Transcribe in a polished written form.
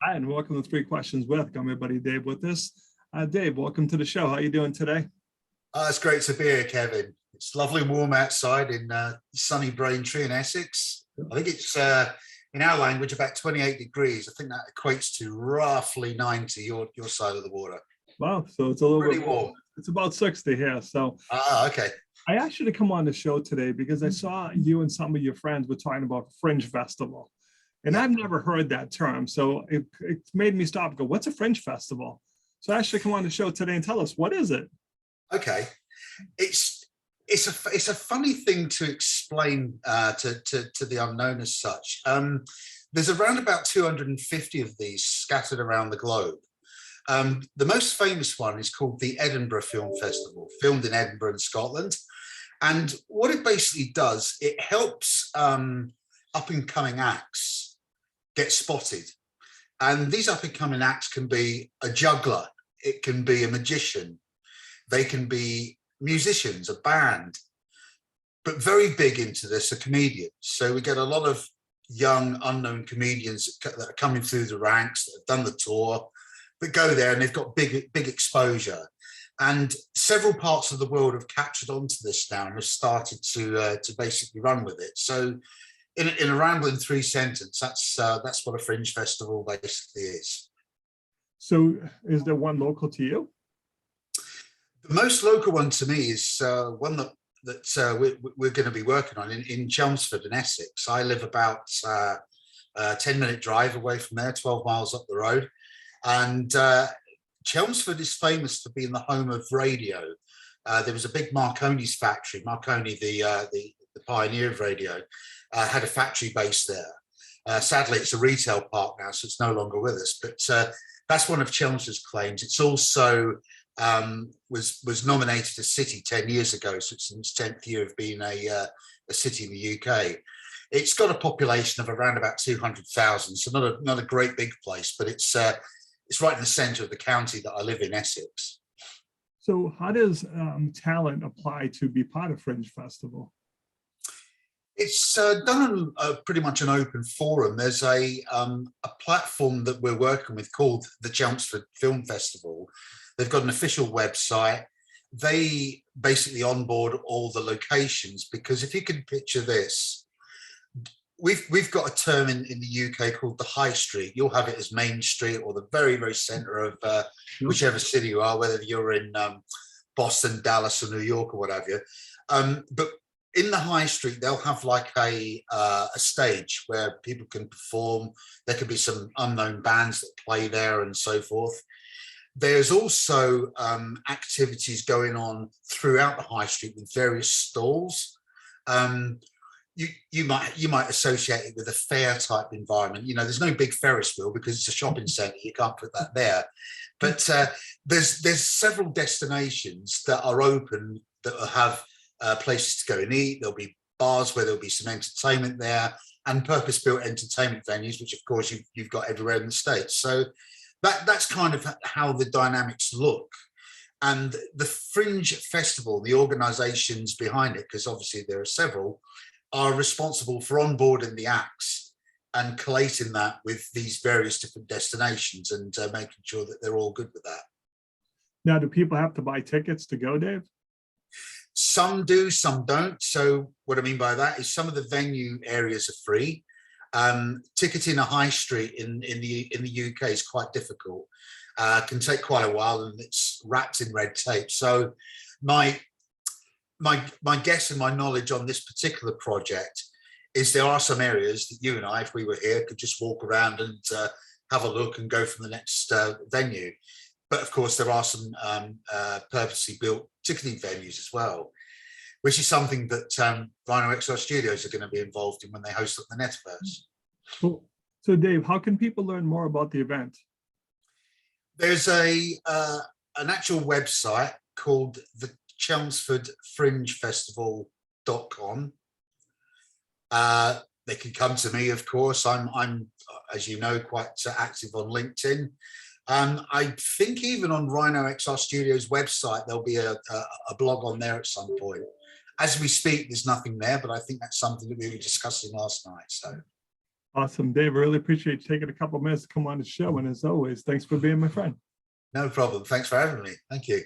Hi, and welcome to Three Questions with. Got my buddy Dave with us. Dave, welcome to the show. How you doing today? It's great to be here, Kevin. It's lovely and warm outside in sunny Braintree in Essex. I think it's, in our language, about 28 degrees. I think that equates to roughly 90 your side of the water. Wow, so it's a little Pretty bit warm. It's about 60 here. So Okay. I asked you to come on the show today because I saw you and some of your friends were talking about Fringe Festival. And I've never heard that term. So it made me stop and go, what's a Fringe Festival? So I asked you to come on the show today and tell us, what is it? Okay. It's a funny thing to explain to the unknown as such. There's around about 250 of these scattered around the globe. The most famous one is called the Edinburgh Film Festival, filmed in Edinburgh in Scotland. And what it basically does, it helps up-and-coming acts get spotted. And these up-and-coming acts can be a juggler, it can be a magician, they can be musicians, a band, but very big into this are comedians. So we get a lot of young unknown comedians that are coming through the ranks, that have done the tour, that go there and they've got big exposure. And several parts of the world have captured onto this now and have started to basically run with it. So in a rambling three sentence, that's what a Fringe Festival basically is. So is there one local to you? The most local one to me is one that we're going to be working on in Chelmsford in Essex. I live about a 10-minute drive away from there, 12 miles up the road. And Chelmsford is famous for being the home of radio. There was a big Marconi's factory. Marconi, the pioneer of radio, had a factory based there. Sadly, it's a retail park now, so it's no longer with us. But that's one of Chelmsford's claims. It's also was nominated a city 10 years ago, so it's in its 10th year of being a city in the UK. It's got a population of around about 200,000, so not a great big place, but it's right in the centre of the county that I live in, Essex. So how does talent apply to be part of Fringe Festival? It's done on pretty much an open forum. There's a platform that we're working with called the Chelmsford Film Festival. They've got an official website. They basically onboard all the locations, because if you can picture this, we've got a term in the UK called the High Street. You'll have it as Main Street or the very, very centre of whichever city you are, whether you're in Boston, Dallas or New York or what have you. But in the High Street, they'll have like a stage where people can perform. There could be some unknown bands that play there and so forth. There's also activities going on throughout the High Street with various stalls. You might associate it with a fair type environment. You know, there's no big Ferris wheel because it's a shopping centre. You can't put that there. But there's several destinations that are open that will have places to go and eat. There'll be bars where there'll be some entertainment there, and purpose-built entertainment venues, which of course you've got everywhere in the States. So that's kind of how the dynamics look. And the Fringe Festival, the organisations behind it, because obviously there are several, are responsible for onboarding the acts and collating that with these various different destinations and making sure that they're all good with that. Now, do people have to buy tickets to go, Dave? Some do, some don't. So what I mean by that is some of the venue areas are free. Ticketing a high street in the UK is quite difficult. Can take quite a while, and it's wrapped in red tape. So my guess and my knowledge on this particular project is there are some areas that you and I, if we were here, could just walk around and have a look and go from the next venue. But of course, there are some purposely built ticketing venues as well, which is something that Rhino XR Studios are going to be involved in when they host up the Metaverse. Cool. So Dave, how can people learn more about the event? There's an actual website called the ChelmsfordFringeFestival.com. They can come to me, of course. I'm as you know, quite active on LinkedIn. I think even on Rhino XR Studios website, there'll be a blog on there at some point. As we speak, there's nothing there, but I think that's something that we were discussing last night. So, Awesome, Dave. I really appreciate you taking a couple minutes to come on the show. And as always, thanks for being my friend. No problem. Thanks for having me. Thank you.